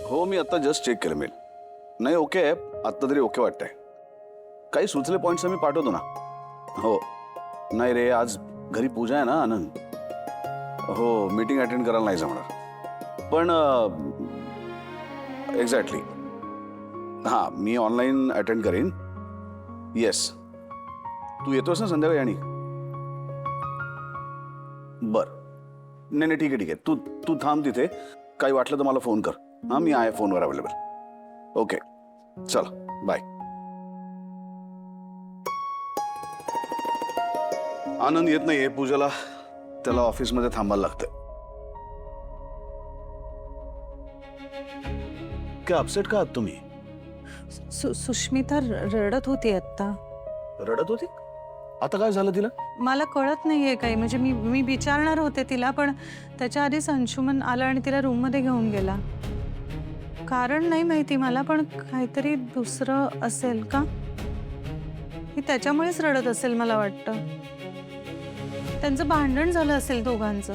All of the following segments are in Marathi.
हो, मी आता जस्ट चेक केलं मेल. नाही, ओके आहे आत्ता तरी, ओके वाटतंय. काही सुचले पॉईंट्स मी पाठवतो ना. हो, नाही रे, आज घरी पूजा आहे ना आनंद. हो, मीटिंग अटेंड करायला नाही जमणार. पण एक्झॅक्टली, हां, मी ऑनलाईन अटेंड करेन. येस, तू येतोस ना संध्याकाळी? आणि बर, नाही नाही, ठीक आहे ठीक आहे. तू तू थांब तिथे. काही वाटलं तर मला फोन कर. हां, मी आहे फोनवर अवेलेबल. ओके, चला, बाय. आनंद येत नाहीये पूजाला, त्याला ऑफिसमध्ये थांबायला लागतंय. काय अपसेट का आहात तुम्ही? सुष्मिता रडत होती आता. रडत होती? आता काय झालं तिला? मला कळत नाहीये काही. म्हणजे मी विचारणार होते तिला, पण त्याच्या आधीच अंशुमन आला आणि तिला रूममध्ये घेऊन गेला. कारण नाही माहिती मला, पण काहीतरी दुसरं असेल का? ही त्याच्यामुळेच रडत असेल मला वाटतं. त्यांचं भांडण झालं असेल दोघांचं.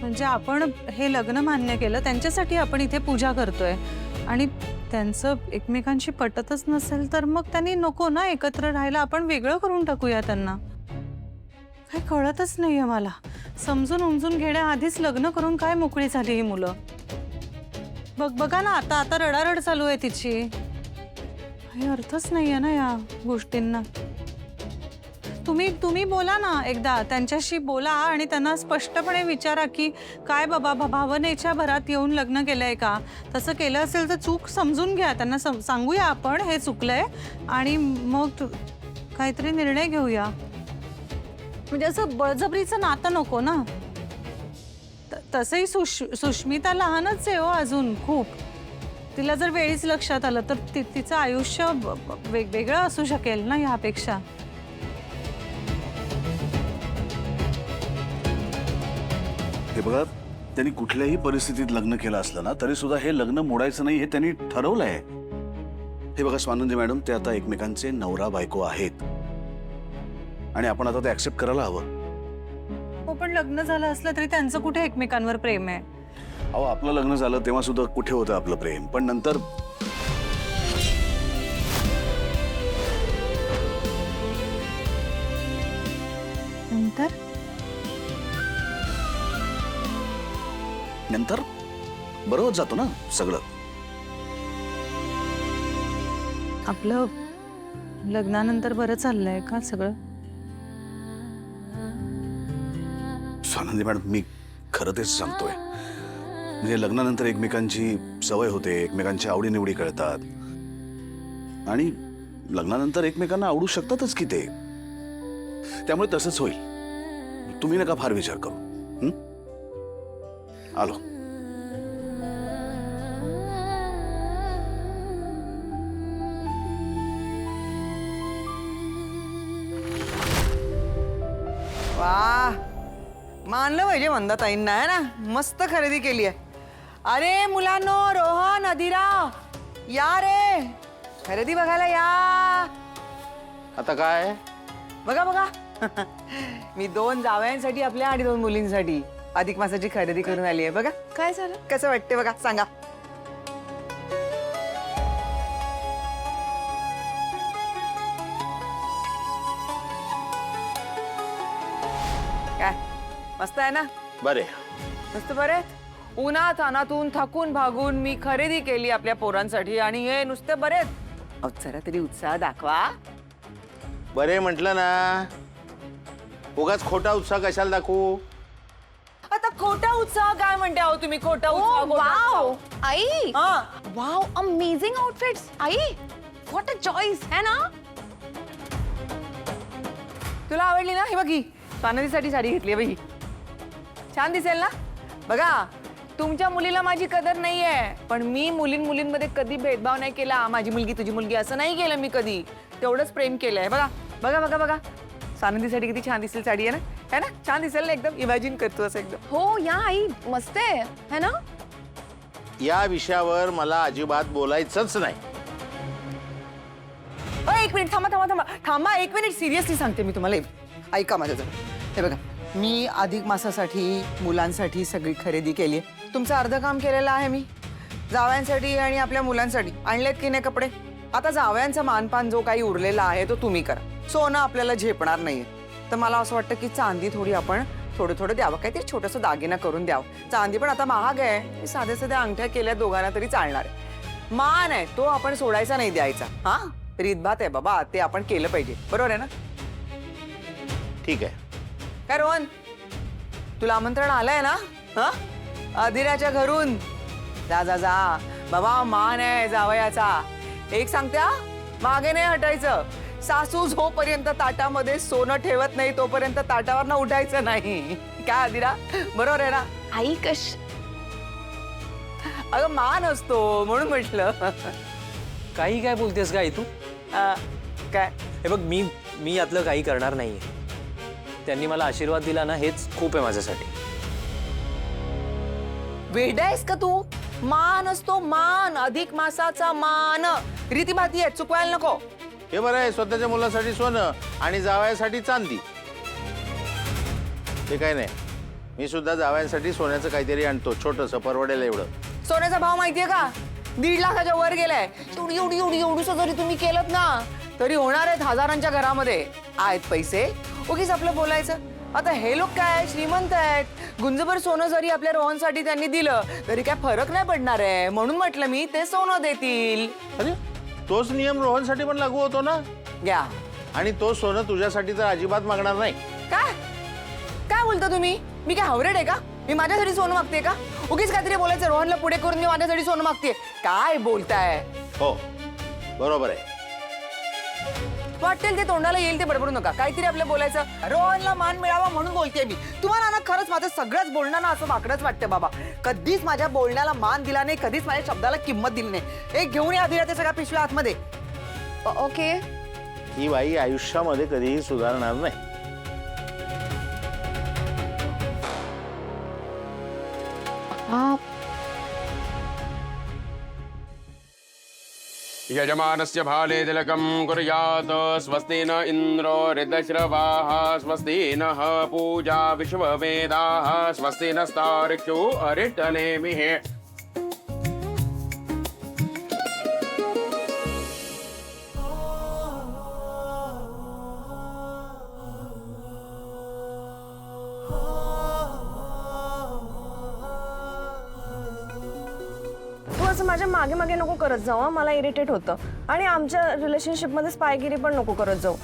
म्हणजे आपण हे लग्न मान्य केलं त्यांच्यासाठी, आपण इथे पूजा करतोय आणि त्यांचं एकमेकांशी पटतच नसेल तर मग त्यांनी नको ना एकत्र राहायला, आपण वेगळं करून टाकूया त्यांना. काही कळतच नाहीये मला. समजून उमजून घेण्याआधीच लग्न करून काय मोकळी झाली ही मुलं. बघा ना, आता रडारड चालू आहे तिची. काही अर्थच नाहीये ना या गोष्टींना. तुम्ही बोला ना एकदा, त्यांच्याशी बोला आणि त्यांना स्पष्टपणे विचारा की काय बाबा, भावनेच्या भरात येऊन लग्न केलंय का? तसं केलं असेल तर चूक समजून घ्या. त्यांना सांगूया आपण हे चुकलंय आणि मग काहीतरी निर्णय घेऊया. म्हणजे असं बळजबरीचं नातं नको ना. तसंही सुष्मिता लहानच आहे हो अजून खूप. तिला जर वेळीच लक्षात आलं तर तिचं आयुष्य वेगवेगळं असू शकेल ना यापेक्षा. हे बघा, त्यांनी कुठल्याही परिस्थितीत लग्न केलं असलं ना तरी सुद्धा हे लग्न मोडायचं नाही हे त्यांनी ठरवलंय. हे बघा स्वानंदी मॅडम, ते आता एकमेकांचे नवरा बायको आहेत आणि आपण आता ते ऍक्सेप्ट करायला हवं. हो, पण लग्न झालं असलं तरी त्यांचं कुठे एकमेकांवर प्रेम आहे? अहो, आपलं लग्न झालं तेव्हा सुद्धा कुठे होतं आपलं प्रेम? पण नंतर नंतर बरोबर जातो ना सगळं. आपलं लग्नानंतर बरं चाललंय का सगळं? स्वानंदी मॅडम, मी खरं तेच सांगतोय. म्हणजे लग्नानंतर एकमेकांची सवय होते, एकमेकांच्या आवडीनिवडी कळतात आणि लग्नानंतर एकमेकांना आवडू शकतातच की ते. त्यामुळे तसंच होईल. तुम्ही नका फार विचार करू. आलो. वाह, मानलं पाहिजे मंदाताईंना, आहे ना. मस्त खरेदी केली आहे. अरे मुलांनो, रोहन, अदिरा, या रे, खरेदी बघायला या. आता काय? बघा बघा, मी 2 जावयांसाठी आपल्या आणि 2 मुलींसाठी अधिक मासाची खरेदी करून आली आहे. बघा काय झालं? कसं वाटते बघा, सांगा. काय मस्त आहे ना? बरे. मस्त बरे. उन्हात अनातून थकून भागून मी खरेदी केली आपल्या पोरांसाठी आणि हे नुसते बरेच. अहो, जरा तरी उत्साह दाखवा. बरे म्हटलं ना, उगाच खोटा उत्साह कशाला दाखवू? आता खोटा उत्साह काय म्हणते आहो तुम्ही? खोटा उत्साह, खोटा वाव उत्साह. आई, हा. Wow, amazing outfits I. What a choice है ना. तुला आवडली ना? हे बघी, स्वानंदीसाठी साडी घेतली बघी. छान दिसेल ना? बघा, तुमच्या मुलीला माझी कदर नाहीये, पण मी मुलींमध्ये कधी भेदभाव नाही केला. माझी मुलगी तुझी मुलगी असं नाही केलं मी कधी. तेवढंच प्रेम केलंय. बघा बघा बघा बघा, स्वानंदीसाठी किती छान दिसेल साडी आहे ना? है ना? छान दिसेल ना? एकदम इमॅजिन करतो असं एकदम. हो या आई, मस्त है ना. या विषयावर मला अजिबात बोलायचंच नाही. एक मिनिट थांबा थांबा थांबा थांबा, 1 मिनिट. सिरियसली सांगते मी तुम्हाला. ऐका माझं जरा. हे बघा, मी अधिक मासासाठी मुलांसाठी सगळी खरेदी केली आहे. तुमचं अर्ध काम केलेलं आहे मी. जावयांसाठी आणि आपल्या मुलांसाठी आणलेत की नाही कपडे? आता जावयांचा मानपान जो काही उरलेला आहे तो तुम्ही करा. सोनं आपल्याला झेपणार नाहीये, तर मला असं वाटतं की चांदी थोडी आपण थोडं थोडं द्यावं, काहीतरी छोटंसं दागिना करून द्यावं. चांदी पण आता महाग आहे, साध्या साध्या अंगठ्या केल्या दोघांना तरी चालणार आहे. मान आहे तो आपण सोडायचा नाही द्यायचा. हा, रीतभात आहे बाबा, ते आपण केलं पाहिजे. बरोबर आहे ना? ठीक आहे. काय रोहन, तुला आमंत्रण आलंय ना? हा, अधिराच्या घरून. जा जा जा बाबा, मान आहे जावयाचा. एक सांगते हा, मागे नाही हटायचं. सासू जोपर्यंत ताटामध्ये सोनं ठेवत नाही तोपर्यंत ताटावर ना उठायचं नाही. काय अधिरा, बरोबर आहे ना? आई कश अगं मान असतो म्हणून म्हटलं. काही काय बोलतेस का आई तू? काय हे बघ, मी यातलं काही करणार नाहीये. त्यांनी मला आशीर्वाद दिला ना, हेच खूप आहे माझ्यासाठी. वेडा आहेस का तू? मान असतो मान, अधिक मासाचा मान. रीतीभाती आहे, चुकवायला नको. हे बरं आहे, स्वतःच्या मुलासाठी सोनं आणि जावयासाठी चांदी. ते काय नाही, मी सुद्धा जावयांसाठी सोन्याचं काहीतरी आणतो, छोटंसं, परवडेल एवढं. सोन्याचा भाव माहितीये का? 1.5 लाखाच्या वर गेलाय. एवढूसं जरी तुम्ही केलं ना तरी होणार आहेत हजारांच्या घरामध्ये. आहेत पैसे, उगीच आपलं बोलायचं. आता हे लोक काय श्रीमंत आहेत, गुंजभर सोनं जरी आपल्या रोहनसाठी त्यांनी दिलं तरी काय फरक नाही पडणार आहे. म्हणून म्हटलं मी ते सोनं देतील. अरे तोच नियम रोहनसाठी पण लागू होतो ना. घ्या. आणि तो सोनं तुझ्यासाठी तर अजिबात मागणार नाही. काय काय बोलता तुम्ही? मी काय हावरेड आहे का? मी माझ्यासाठी सोनं मागते का? उगीच काहीतरी बोलायचं, रोहनला पुढे करून मी माझ्यासाठी सोनं मागते. काय बोलताय? हो, बरोबर आहे. वाटेल ते तोंडाला येईल ते बडबडू नका. काहीतरी आपलं बोलायचं. रोहनला मान मिळावा म्हणून बोलते मी. तुम्हाला ना खरंच माझं सगळंच बोलणं ना असं वाकडंच वाटतं बाबा. कधीच माझ्या बोलण्याला मान दिला नाही, कधीच माझ्या शब्दाला किंमत दिली नाही. एक घेऊन या अधिरा ते सगळ्या पिशव्या आतमध्ये. ओके. ही बाई आयुष्यामध्ये कधीही सुधारणार नाही. यजमानस्य भाले तिलकं कुर्यात् स्वस्ति न इन्द्रो ऋतश्रवाः स्वस्ति नः पूजा विश्ववेदाः स्वस्ति नस्तार्क्ष्यो अरिष्टनेमिः. तू असं माझ्या मागे मागे नको करत जाऊ हं. मला इरिटेट होतं. आणि आमच्या रिलेशनशिपमध्ये स्पायगिरी पण नको करत जाऊ.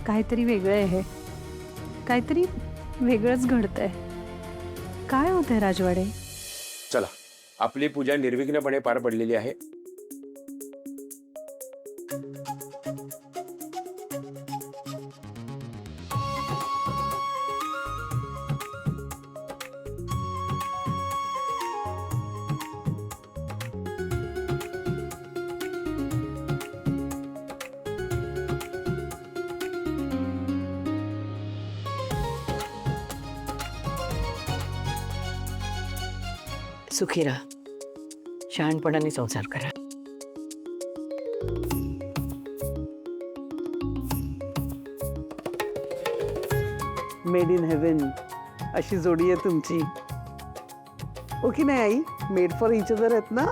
काहीतरी वेगळं आहे हे. काहीतरी वेगळंच घडतंय. काय होतंय राजवाडे? चला, आपली पूजा निर्विघ्नपणे पार पडलेली आहे. सुखी राहा, शहाणपणाने संसार करा. मेड इन हेवन अशी जोडी आहे तुमची. हो की नाही आई? मेड फॉर इच अदर आहेत ना.